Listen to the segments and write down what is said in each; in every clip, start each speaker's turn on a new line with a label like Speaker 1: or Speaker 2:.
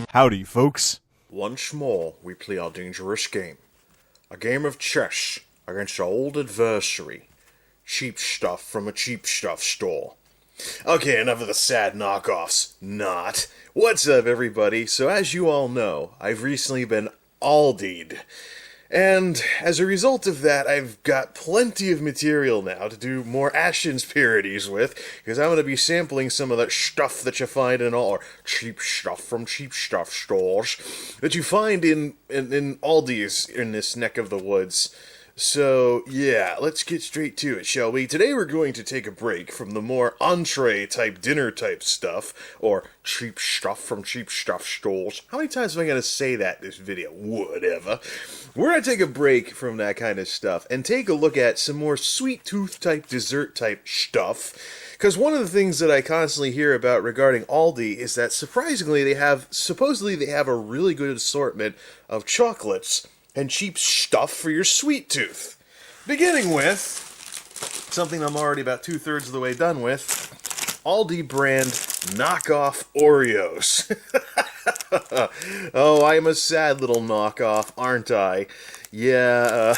Speaker 1: Howdy, folks.
Speaker 2: Once more, we play our dangerous game. A game of chess against our old adversary. Cheap stuff from a cheap stuff store. Okay, enough of the sad knockoffs. Not. What's up, everybody? So as you all know, I've recently been Aldi'd. And as a result of that, I've got plenty of material now to do more Ashens parodies with, because I'm going to be sampling some of that stuff that you find in all, or cheap stuff from cheap stuff stores, that you find in Aldi's in this neck of the woods. So, yeah, let's get straight to it, shall we? Today we're going to take a break from the more entree-type, dinner-type stuff, or cheap stuff from cheap stuff stores. How many times am I going to say that in this video? Whatever. We're going to take a break from that kind of stuff and take a look at some more sweet-tooth-type, dessert-type stuff. Because one of the things that I constantly hear about regarding Aldi is that, surprisingly, supposedly they have a really good assortment of chocolates and cheap stuff for your sweet tooth. Beginning with something I'm already about 2/3 of the way done with, Aldi brand knockoff Oreos. Oh, I'm a sad little knockoff, aren't I? Yeah,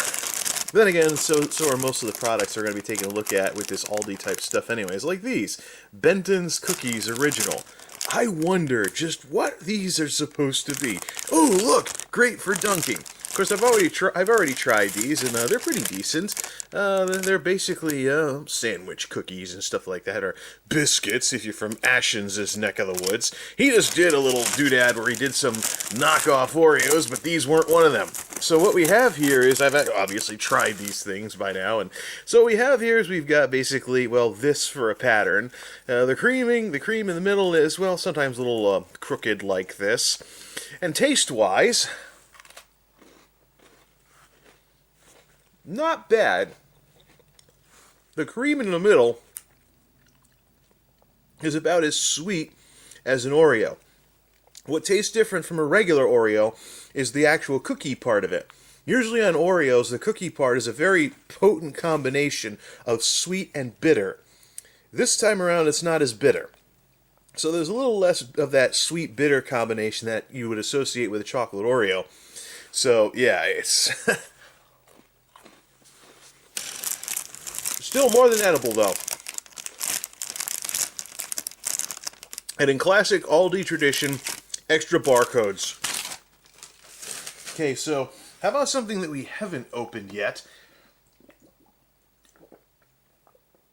Speaker 2: then again, so are most of the products we're going to be taking a look at with this Aldi type stuff anyways, like these, Benton's Cookies Original. I wonder just what these are supposed to be. Oh, look, great for dunking. Of course, I've already tried these, and they're pretty decent. They're basically sandwich cookies and stuff like that, or biscuits if you're from Ashens' neck of the woods. He just did a little doodad where he did some knockoff Oreos, but these weren't one of them. So what we have here is, I've obviously tried these things by now, and so what we have here is we've got basically, well, this for a pattern. The cream in the middle is, well, sometimes a little crooked like this. And taste-wise, not bad. The cream in the middle is about as sweet as an Oreo. What tastes different from a regular Oreo is the actual cookie part of it. Usually on Oreos, the cookie part is a very potent combination of sweet and bitter. This time around, it's not as bitter. So there's a little less of that sweet-bitter combination that you would associate with a chocolate Oreo. So, yeah, it's still more than edible, though. And in classic Aldi tradition, extra barcodes. Okay, so how about something that we haven't opened yet?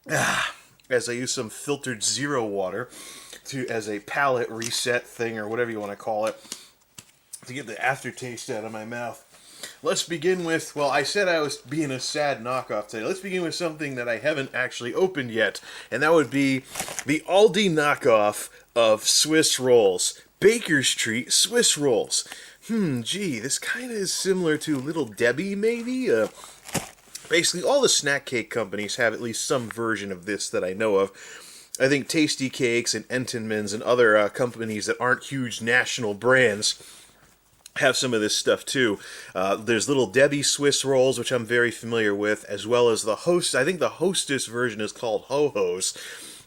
Speaker 2: As I use some filtered zero water as a palate reset thing, or whatever you want to call it, to get the aftertaste out of my mouth. Let's begin with, well, I said I was being a sad knockoff today. Let's begin with something that I haven't actually opened yet, and that would be the Aldi knockoff of Swiss rolls. Baker's Treat Swiss rolls. Gee, this kind of is similar to Little Debbie, maybe? Basically, all the snack cake companies have at least some version of this that I know of. I think Tasty Cakes and Entenmann's and other companies that aren't huge national brands have some of this stuff too. There's Little Debbie Swiss rolls, which I'm very familiar with, as well as the I think the Hostess version is called Ho-Hos.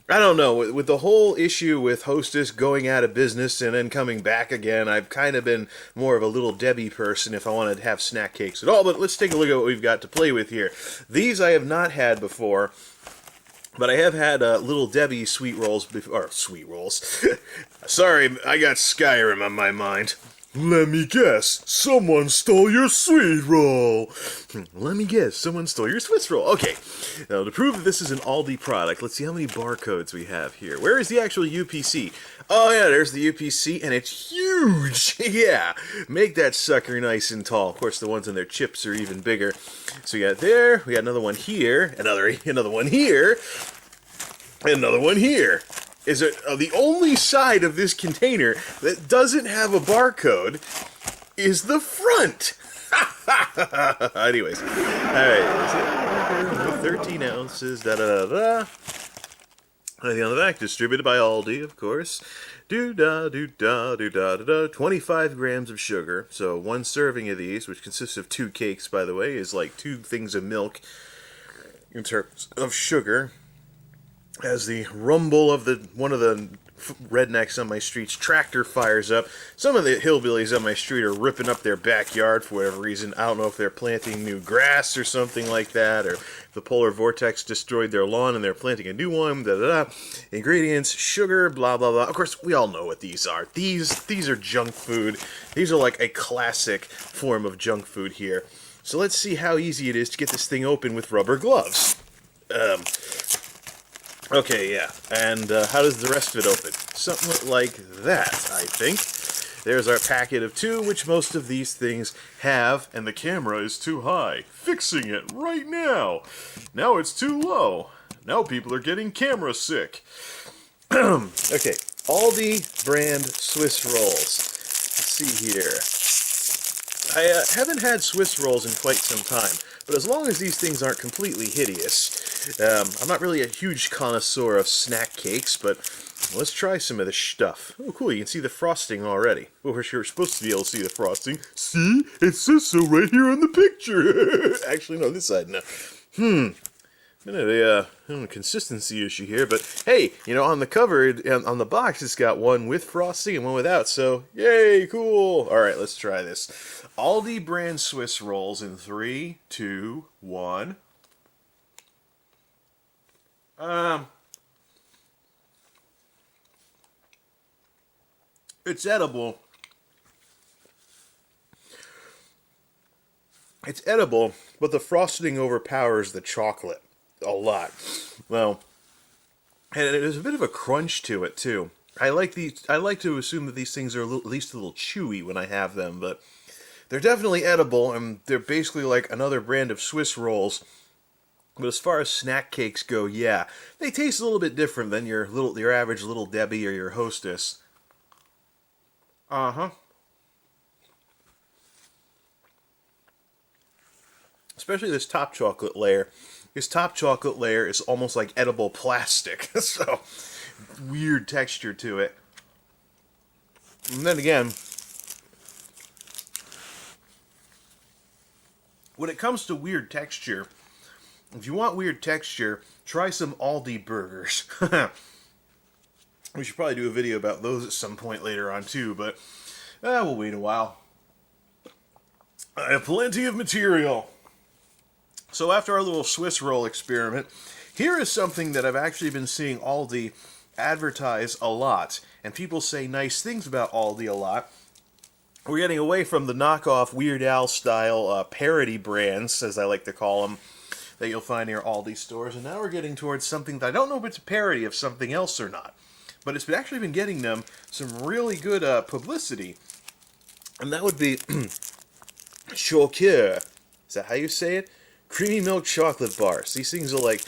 Speaker 2: I don't know, with the whole issue with Hostess going out of business and then coming back again, I've kind of been more of a Little Debbie person if I wanted to have snack cakes at all, but let's take a look at what we've got to play with here. These I have not had before, but I have had Little Debbie sweet rolls before, or sweet rolls. Sorry, I got Skyrim on my mind. Let me guess, someone stole your sweet roll. Let me guess, someone stole your Swiss roll. Okay, now to prove that this is an Aldi product, let's see how many barcodes we have here. Where is the actual UPC? Oh yeah, there's the UPC, and it's huge. Yeah, make that sucker nice and tall. Of course, the ones in their chips are even bigger. So we got there, we got another one here, another one here, and another one here. Is it the only side of this container that doesn't have a barcode is the front. Anyways, all right, 13 ounces, da-da-da-da. Anything on the back, distributed by Aldi, of course. Do-da-do-da-do-da-da-da. 25 grams of sugar. So one serving of these, which consists of 2 cakes, by the way, is like 2 things of milk in terms of sugar. As the rumble of one of the rednecks on my streets, tractor fires up. Some of the hillbillies on my street are ripping up their backyard for whatever reason. I don't know if they're planting new grass or something like that, or if the polar vortex destroyed their lawn and they're planting a new one. Da da da. Ingredients: sugar, blah blah blah. Of course, we all know what these are. These are junk food. These are like a classic form of junk food here. So let's see how easy it is to get this thing open with rubber gloves. Okay, yeah. And how does the rest of it open? Something like that, I think. There's our packet of 2, which most of these things have, and the camera is too high. Fixing it right now. Now it's too low. Now people are getting camera sick. Okay, Aldi brand Swiss rolls. Let's see here. I haven't had Swiss rolls in quite some time, but as long as these things aren't completely hideous, I'm not really a huge connoisseur of snack cakes, but let's try some of this stuff. Oh, cool, you can see the frosting already. Oh, we're supposed to be able to see the frosting. See? It says so right here on the picture. Actually, no, this side, no. A consistency issue here, but hey, on the cover, on the box, it's got one with frosting and one without, so yay, cool. Alright, let's try this. Aldi brand Swiss rolls in 3, 2, 1. It's edible. It's edible, but the frosting overpowers the chocolate a lot. Well, and there's a bit of a crunch to it too. I like to assume that these things are at least a little chewy when I have them, but they're definitely edible, and they're basically like another brand of Swiss rolls. But as far as snack cakes go, yeah, they taste a little bit different than your average Little Debbie or your Hostess. Especially this top chocolate layer. This top chocolate layer is almost like edible plastic, so weird texture to it. And then again, when it comes to weird texture, if you want weird texture, try some Aldi burgers. We should probably do a video about those at some point later on too, but we'll wait a while. I have plenty of material. So after our little Swiss roll experiment, here is something that I've actually been seeing Aldi advertise a lot, and people say nice things about Aldi a lot. We're getting away from the knockoff Weird Al style parody brands, as I like to call them, that you'll find near Aldi stores, and now we're getting towards something that I don't know if it's a parody of something else or not, but it's actually been getting them some really good publicity, and that would be Choceur. Is that how you say it? Creamy milk chocolate bars. These things are like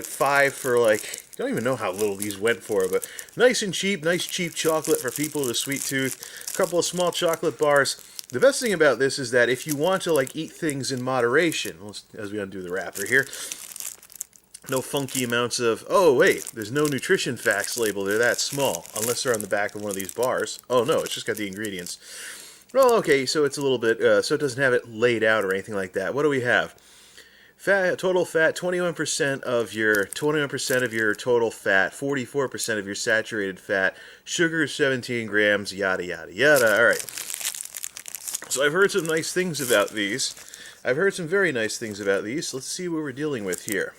Speaker 2: 5 for like, I don't even know how little these went for, but nice and cheap, nice cheap chocolate for people with a sweet tooth. A couple of small chocolate bars. The best thing about this is that if you want to like eat things in moderation, as we undo the wrapper here, no funky amounts of, oh wait, there's no nutrition facts label, they're that small, unless they're on the back of one of these bars. Oh no, it's just got the ingredients. Well, okay, so it's a little bit, so it doesn't have it laid out or anything like that. What do we have? Total fat, 21% of your total fat, 44% of your saturated fat, sugar 17 grams, yada yada yada. All right. So I've heard some nice things about these. I've heard some very nice things about these. Let's see what we're dealing with here.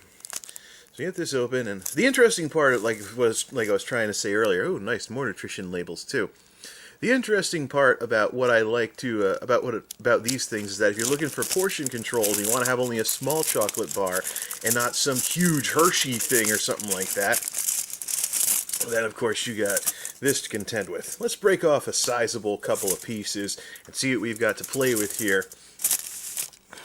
Speaker 2: So get this open, and the interesting part, like I was trying to say earlier, oh, nice, more nutrition labels too. The interesting part about what I like to about these things is that if you're looking for portion control and you want to have only a small chocolate bar and not some huge Hershey thing or something like that, then of course you got this to contend with. Let's break off a sizable couple of pieces and see what we've got to play with here.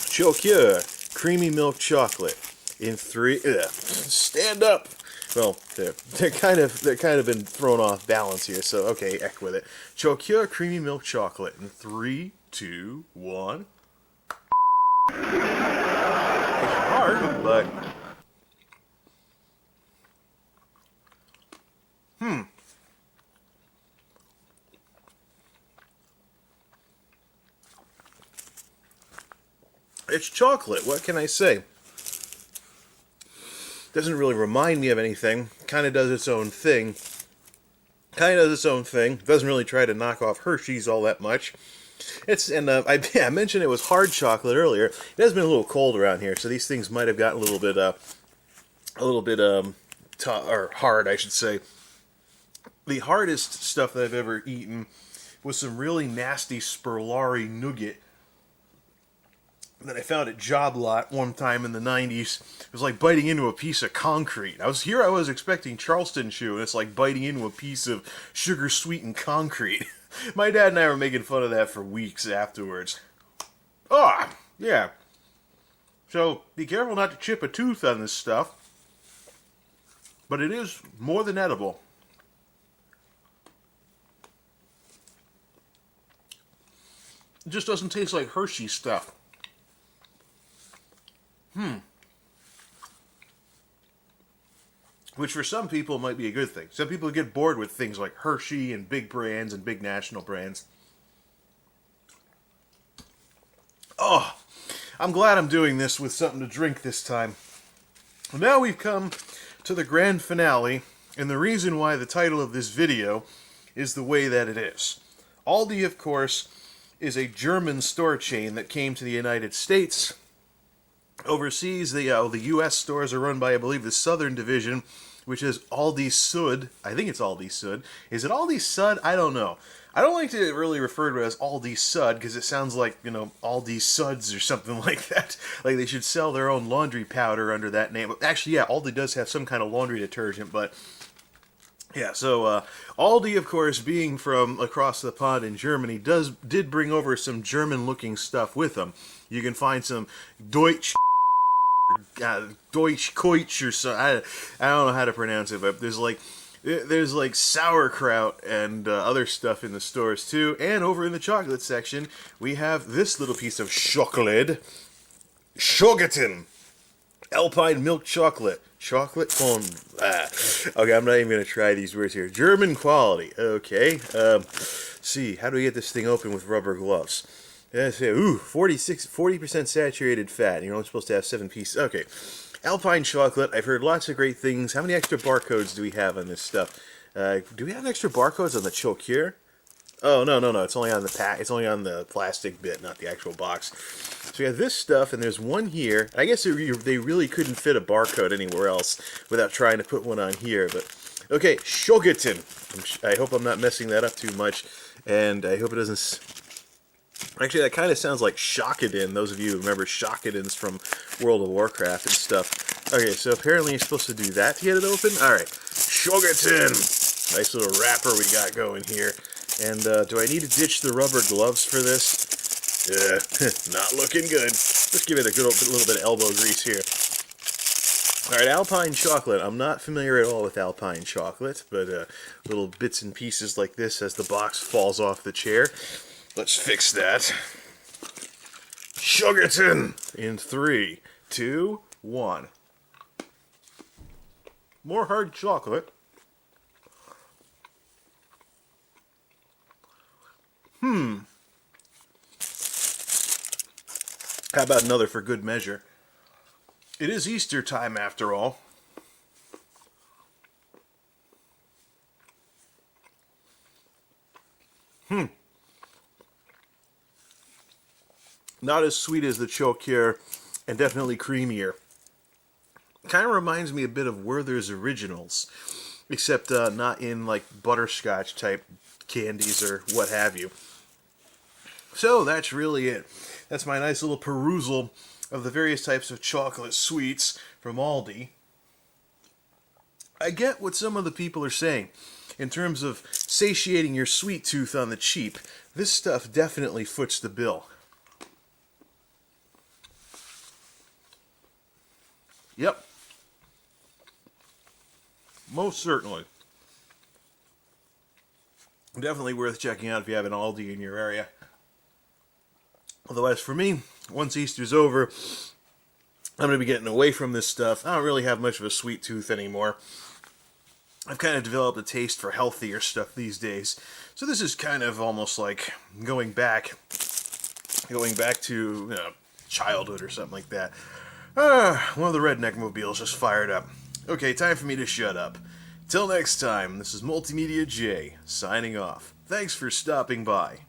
Speaker 2: Choceur creamy milk chocolate in 3. Stand up. Well, they're kind of been thrown off balance here, so okay, heck with it. Choceur creamy milk chocolate in 3, 2, 1. It's hard, but it's chocolate. What can I say? Doesn't really remind me of anything. Kind of does its own thing. Kind of does its own thing. Doesn't really try to knock off Hershey's all that much. I mentioned it was hard chocolate earlier. It has been a little cold around here, so these things might have gotten or hard, I should say. The hardest stuff that I've ever eaten was some really nasty Sperlari nougat that I found at Job Lot one time in the 90s. It was like biting into a piece of concrete. I was expecting Charleston chew, and it's like biting into a piece of sugar-sweetened concrete. My dad and I were making fun of that for weeks afterwards. Yeah. So, be careful not to chip a tooth on this stuff. But it is more than edible. It just doesn't taste like Hershey stuff. Which for some people might be a good thing. Some people get bored with things like Hershey and big brands and big national brands. Oh, I'm glad I'm doing this with something to drink this time. Now we've come to the grand finale, and the reason why the title of this video is the way that it is. Aldi, of course, is a German store chain that came to the United States. Overseas, the U.S. stores are run by, I believe, the Southern Division, which is Aldi Sud. I think it's Aldi Sud. Is it Aldi Sud? I don't know. I don't like to really refer to it as Aldi Sud because it sounds like, Aldi Suds or something like that. Like they should sell their own laundry powder under that name. Actually, yeah, Aldi does have some kind of laundry detergent, but yeah, so Aldi, of course, being from across the pond in Germany, did bring over some German-looking stuff with them. You can find some Deutsch Koich or so. I don't know how to pronounce it, but there's like sauerkraut and other stuff in the stores too. And over in the chocolate section, we have this little piece of chocolate, Schokolade, Alpine milk chocolate. Chocolate fondue. Okay, I'm not even going to try these words here. German quality. Okay. See, how do we get this thing open with rubber gloves? Yeah, 40% saturated fat. You're only supposed to have 7 pieces. Okay. Alpine chocolate. I've heard lots of great things. How many extra barcodes do we have on this stuff? Do we have extra barcodes on the Choceur? Oh, no. It's only on the pack. It's only on the plastic bit, not the actual box. So we have this stuff, and there's one here. I guess they really couldn't fit a barcode anywhere else without trying to put one on here. But okay, Schokolade. I hope I'm not messing that up too much, and I hope it doesn't. Actually, that kind of sounds like Shockadin. Those of you who remember Shockadins from World of Warcraft and stuff. Okay, so apparently you're supposed to do that to get it open. All right, Schokolade. Nice little wrapper we got going here. And do I need to ditch the rubber gloves for this? Not looking good. Let's give it a little bit of elbow grease here. Alright, Alpine chocolate. I'm not familiar at all with Alpine chocolate, but little bits and pieces like this as the box falls off the chair. Let's fix that. Schokolade in 3, 2, 1. More hard chocolate. How about another for good measure? It is Easter time after all. Not as sweet as the Choceur, and definitely creamier. Kind of reminds me a bit of Werther's Originals, except not in like butterscotch type candies or what have you. So that's really it. That's my nice little perusal of the various types of chocolate sweets from Aldi. I get what some of the people are saying. In terms of satiating your sweet tooth on the cheap, this stuff definitely foots the bill. Yep. Most certainly. Definitely worth checking out if you have an Aldi in your area. Otherwise, for me, once Easter's over, I'm going to be getting away from this stuff. I don't really have much of a sweet tooth anymore. I've kind of developed a taste for healthier stuff these days. So this is kind of almost like going back to childhood or something like that. One of the redneck mobiles just fired up. Okay, time for me to shut up. Till next time, this is Multimedia J signing off. Thanks for stopping by.